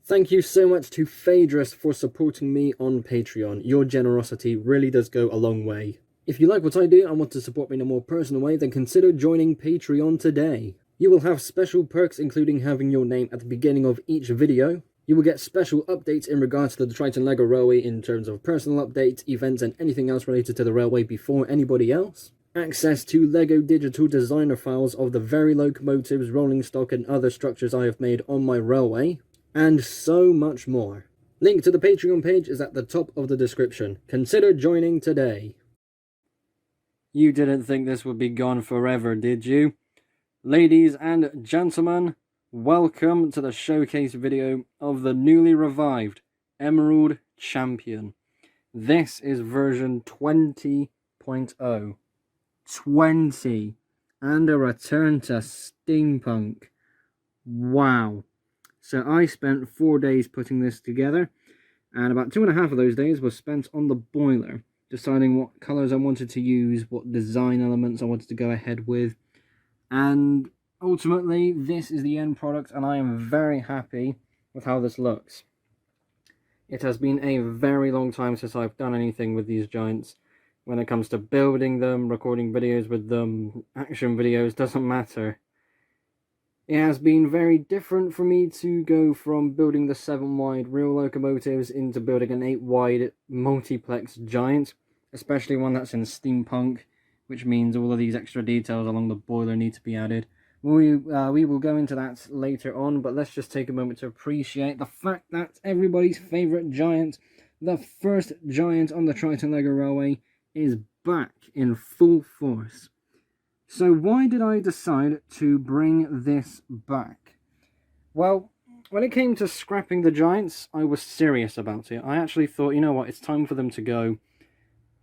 Thank you so much to Phaedrus for supporting me on Patreon. Your generosity really does go a long way. If you like what I do and want to support me in a more personal way, then consider joining Patreon today. You will have special perks, including having your name at the beginning of each video. You will get special updates in regards to the Triton LEGO Railway in terms of personal updates, events, and anything else related to the railway before anybody else. Access to LEGO digital designer files of the very locomotives, rolling stock, and other structures I have made on my railway. And so much more. Link to the Patreon page is at the top of the description. Consider joining today. You didn't think this would be gone forever, did you? Ladies and gentlemen, welcome to the showcase video of the newly revived Emerald Champion. This is version 20.0. 20. And a return to Steampunk. Wow. So I spent 4 days putting this together, and about 2.5 of those days was spent on the boiler, deciding what colours I wanted to use, what design elements I wanted to go ahead with, and ultimately this is the end product, and I am very happy with how this looks. It has been a very long time since I've done anything with these giants. When it comes to building them, recording videos with them, action videos, doesn't matter. It has been very different for me to go from building the 7-wide real locomotives into building an 8-wide multiplex giant, especially one that's in steampunk, which means all of these extra details along the boiler need to be added. We will go into that later on, but let's just take a moment to appreciate the fact that everybody's favourite giant, the first giant on the Triton LEGO Railway, is back in full force. So why did I decide to bring this back? Well, when it came to scrapping the giants, I was serious about it. I actually thought, you know what, it's time for them to go.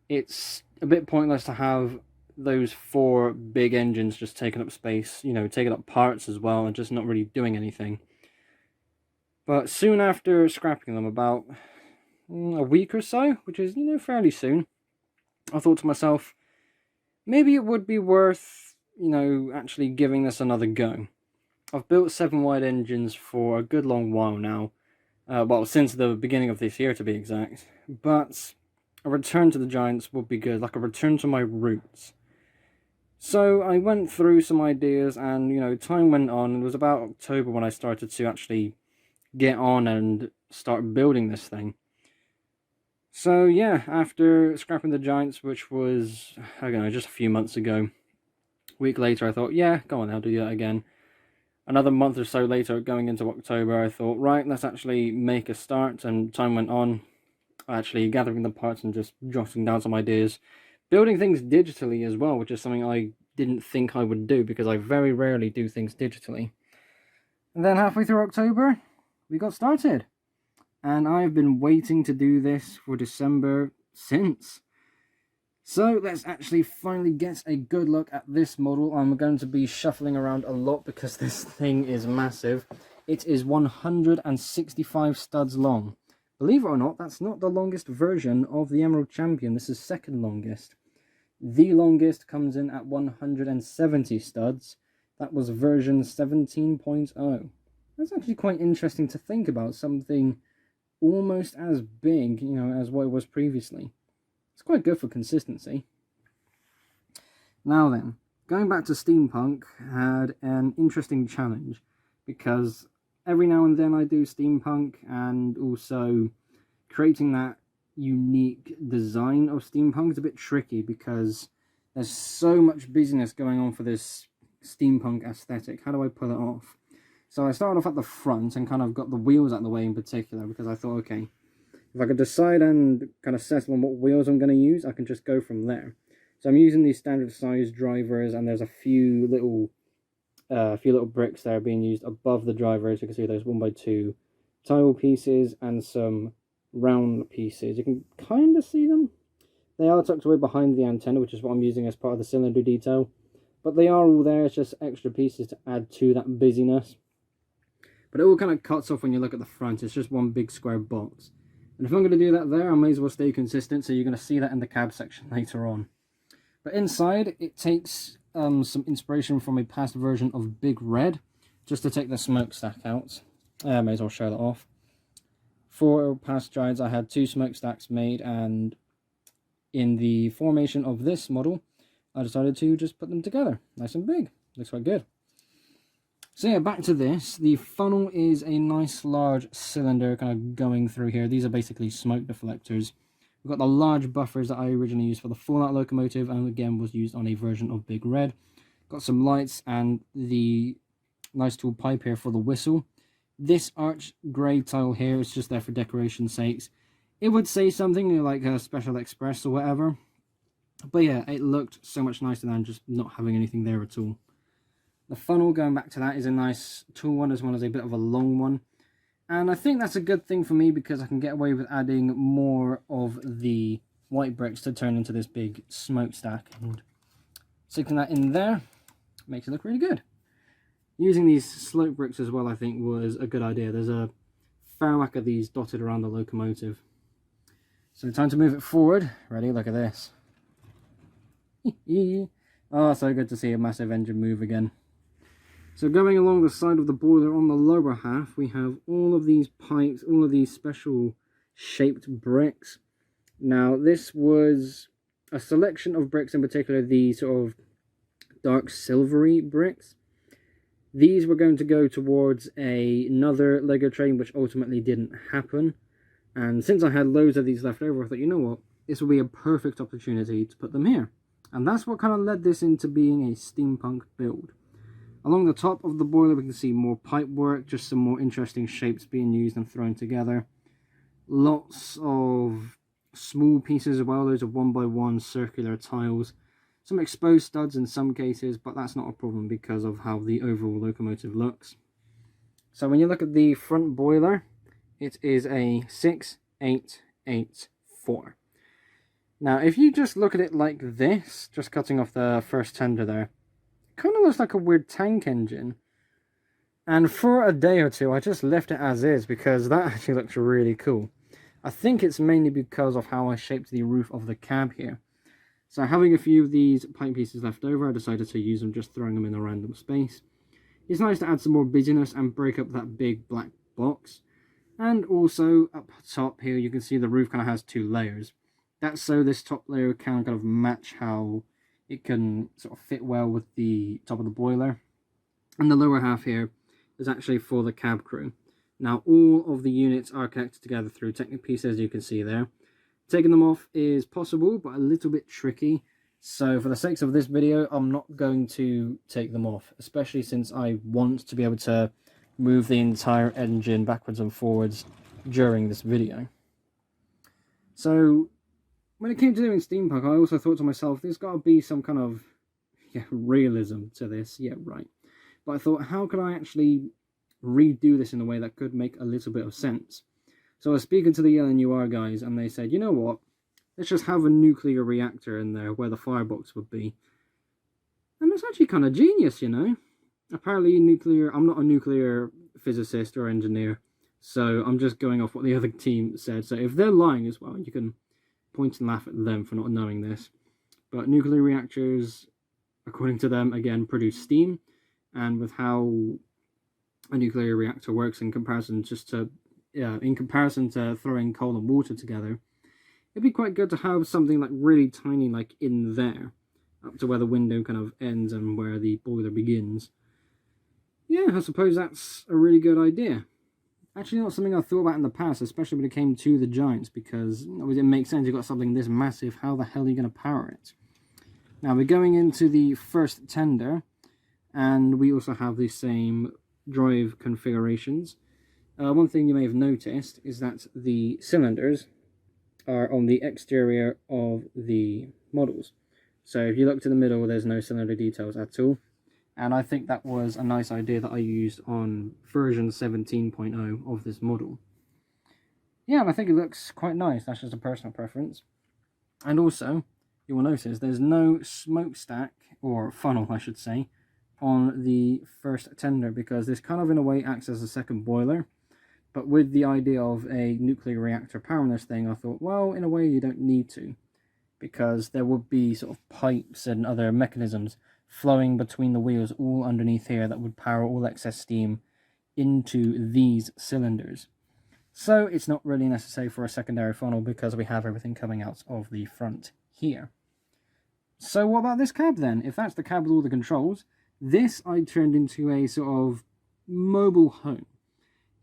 It's a bit pointless to have those 4 big engines just taking up space, you know, taking up parts as well, and just not really doing anything. But soon after scrapping them, about a week or so, which is, you know, fairly soon, I thought to myself, maybe it would be worth, you know, actually giving this another go. I've built 7-wide engines for a good long while now. Well, since the beginning of this year to be exact. But a return to the giants would be good, like a return to my roots. So I went through some ideas and, you know, time went on. It was about October when I started to actually get on and start building this thing. So yeah, after scrapping the giants, which was, I don't know, just a few months ago, a week later I thought, yeah, go on, I'll do that again. Another month or so later, going into October, I thought, right, let's actually make a start, and time went on, actually gathering the parts and just jotting down some ideas. Building things digitally as well, which is something I didn't think I would do, because I very rarely do things digitally. And then halfway through October, we got started. And I've been waiting to do this for December since. So let's actually finally get a good look at this model. I'm going to be shuffling around a lot because this thing is massive. It is 165 studs long. Believe it or not, that's not the longest version of the Emerald Champion. This is second longest. The longest comes in at 170 studs. That was version 17.0. That's actually quite interesting to think about, something almost as big, you know, as what it was previously. It's quite good for consistency. Now then, going back to Steampunk had an interesting challenge, because every now and then I do Steampunk, and also creating that unique design of Steampunk is a bit tricky because there's so much busyness going on for this Steampunk aesthetic. How do I pull it off? So I started off at the front and kind of got the wheels out of the way in particular, because I thought, okay, if I could decide and kind of settle on what wheels I'm going to use, I can just go from there. So I'm using these standard size drivers, and there's a few little bricks that are being used above the drivers. You can see those 1x2 tile pieces and some round pieces. You can kind of see them. They are tucked away behind the antenna, which is what I'm using as part of the cylinder detail. But they are all there. It's just extra pieces to add to that busyness. But it all kind of cuts off when you look at the front. It's just one big square box. And if I'm going to do that there, I may as well stay consistent, so you're going to see that in the cab section later on. But inside, it takes some inspiration from a past version of Big Red, just to take the smokestack out. I may as well show that off. For past giants, I had 2 smokestacks made, and in the formation of this model, I decided to just put them together. Nice and big. Looks quite good. So yeah, back to this. The funnel is a nice large cylinder kind of going through here. These are basically smoke deflectors. We've got the large buffers that I originally used for the Fallout locomotive, and again was used on a version of Big Red. Got some lights and the nice tall pipe here for the whistle. This arch grey tile here is just there for decoration's sakes. It would say something like a Special Express or whatever. But yeah, it looked so much nicer than just not having anything there at all. The funnel, going back to that, is a nice tall one as well as a bit of a long one. And I think that's a good thing for me because I can get away with adding more of the white bricks to turn into this big smokestack. And sticking that in there makes it look really good. Using these slope bricks as well, I think, was a good idea. There's a fair whack of these dotted around the locomotive. So time to move it forward. Ready? Look at this. Oh, so good to see a massive engine move again. So going along the side of the boiler on the lower half, we have all of these pipes, all of these special shaped bricks. Now, this was a selection of bricks, in particular the sort of dark silvery bricks. These were going to go towards another Lego train, which ultimately didn't happen. And since I had loads of these left over, I thought, you know what, this will be a perfect opportunity to put them here. And that's what kind of led this into being a steampunk build. Along the top of the boiler, we can see more pipe work, just some more interesting shapes being used and thrown together. Lots of small pieces as well. Those are 1x1 circular tiles. Some exposed studs in some cases, but that's not a problem because of how the overall locomotive looks. So when you look at the front boiler, it is a 6884. Now, if you just look at it like this, just cutting off the first tender there, it kind of looks like a weird tank engine. And for a day or two, I just left it as is because that actually looks really cool. I think it's mainly because of how I shaped the roof of the cab here. So having a few of these pipe pieces left over, I decided to use them, just throwing them in a random space. It's nice to add some more busyness and break up that big black box. And also up top here, you can see the roof kind of has 2 layers. That's so this top layer can kind of match how it can sort of fit well with the top of the boiler. And the lower half here is actually for the cab crew. Now all of the units are connected together through Technic pieces, as you can see there. Taking them off is possible, but a little bit tricky. So for the sakes of this video, I'm not going to take them off, especially since I want to be able to move the entire engine backwards and forwards during this video. So when it came to doing steampunk, I also thought to myself, there's got to be some kind of realism to this. Yeah, right. But I thought, how could I actually redo this in a way that could make a little bit of sense? So I was speaking to the LNUR guys, and they said, you know what, let's just have a nuclear reactor in there where the firebox would be. And it's actually kind of genius, you know. Apparently I'm not a nuclear physicist or engineer, so I'm just going off what the other team said. So if they're lying as well, you can point and laugh at them for not knowing this. But nuclear reactors, according to them, again, produce steam. And with how a nuclear reactor works in comparison to throwing coal and water together, it'd be quite good to have something like really tiny like in there, up to where the window kind of ends and where the boiler begins. Yeah, I suppose that's a really good idea. Actually not something I thought about in the past, especially when it came to the Giants, because it makes sense. You've got something this massive, how the hell are you going to power it? Now we're going into the first tender, and we also have the same drive configurations. One thing you may have noticed is that the cylinders are on the exterior of the models. So if you look to the middle, there's no cylinder details at all. And I think that was a nice idea that I used on version 17.0 of this model. Yeah, and I think it looks quite nice. That's just a personal preference. And also, you will notice there's no smokestack, or funnel I should say, on the first tender, because this kind of in a way acts as a second boiler. But with the idea of a nuclear reactor powering this thing, I thought, well, in a way you don't need to, because there would be sort of pipes and other mechanisms flowing between the wheels all underneath here that would power all excess steam into these cylinders. So it's not really necessary for a secondary funnel because we have everything coming out of the front here. So what about this cab then? If that's the cab with all the controls, this I turned into a sort of mobile home.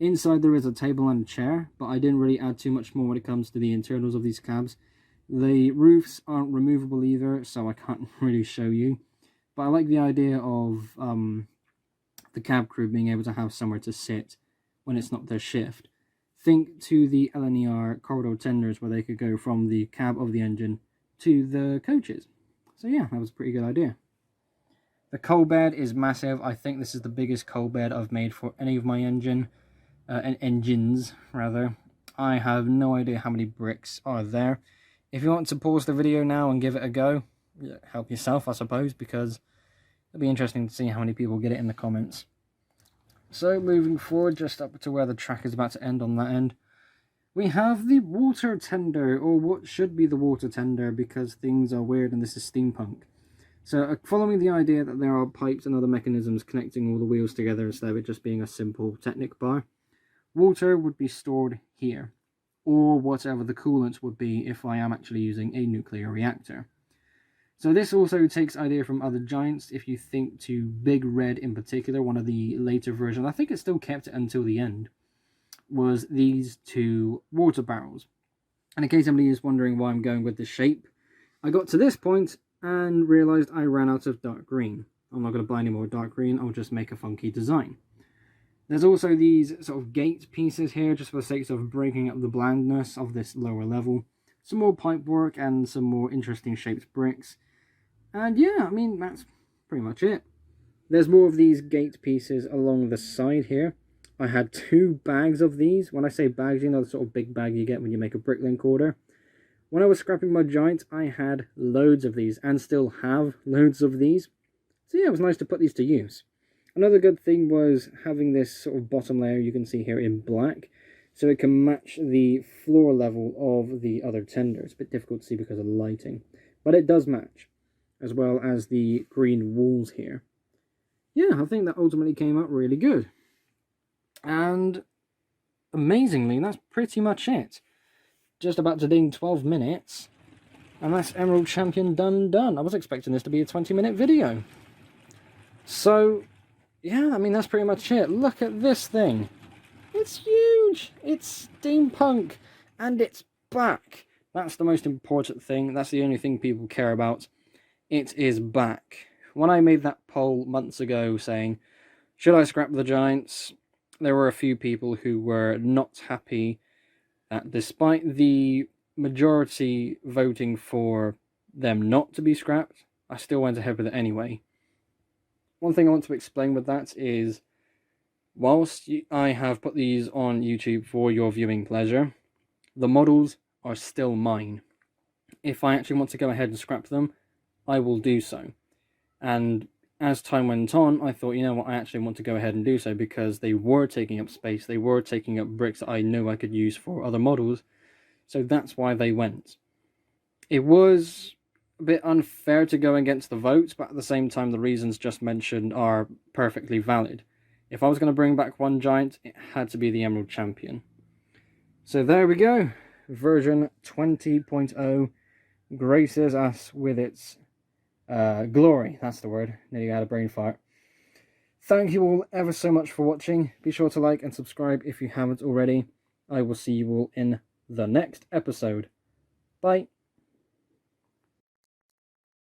Inside there is a table and a chair, but I didn't really add too much more when it comes to the internals of these cabs. The roofs aren't removable either, so I can't really show you. But I like the idea of the cab crew being able to have somewhere to sit when it's not their shift. Think to the LNER corridor tenders where they could go from the cab of the engine to the coaches. So yeah, that was a pretty good idea. The coal bed is massive. I think this is the biggest coal bed I've made for any of my engines rather. I have no idea how many bricks are there. If you want to pause the video now and give it a go, help yourself I suppose, because it'll be interesting to see how many people get it in the comments. So moving forward, just up to where the track is about to end on that end, we have the water tender, or what should be the water tender because things are weird and this is steampunk. So following the idea that there are pipes and other mechanisms connecting all the wheels together instead of it just being a simple Technic bar, water would be stored here, or whatever the coolant would be if I am actually using a nuclear reactor. So this also takes idea from other giants. If you think to Big Red in particular, one of the later versions, I think it still kept it until the end, was these two water barrels. And in case somebody is wondering why I'm going with the shape, I got to this point and realized I ran out of dark green. I'm not going to buy any more dark green, I'll just make a funky design. There's also these sort of gate pieces here, just for the sake of breaking up the blandness of this lower level. Some more pipe work and some more interesting shaped bricks. And yeah, I mean, that's pretty much it. There's more of these gate pieces along the side here. I had 2 bags of these. When I say bags, you know the sort of big bag you get when you make a bricklink order. When I was scrapping my giant, I had loads of these, and still have loads of these. So yeah, it was nice to put these to use. Another good thing was having this sort of bottom layer you can see here in black, so it can match the floor level of the other tender. It's a bit difficult to see because of the lighting, but it does match, as well as the green walls here. Yeah, I think that ultimately came out really good. And amazingly, that's pretty much it. Just about to ding 12 minutes, and that's Emerald Champion done. I was expecting this to be a 20-minute video. So, yeah, I mean, that's pretty much it. Look at this thing. It's huge. It's steampunk, and it's back. That's the most important thing. That's the only thing people care about. It is back. When I made that poll months ago saying, should I scrap the giants? There were a few people who were not happy that despite the majority voting for them not to be scrapped, I still went ahead with it anyway. One thing I want to explain with that is, whilst I have put these on YouTube for your viewing pleasure, the models are still mine. If I actually want to go ahead and scrap them, I will do so. And as time went on, I thought, you know what, I actually want to go ahead and do so because they were taking up space, they were taking up bricks that I knew I could use for other models, so that's why they went. It was a bit unfair to go against the votes, but at the same time, the reasons just mentioned are perfectly valid. If I was going to bring back one giant, it had to be the Emerald Champion. So there we go, version 20.0 graces us with its glory, that's the word. Nearly had a brain fart. Thank you all ever so much for watching. Be sure to like and subscribe if you haven't already. I will see you all in the next episode. Bye.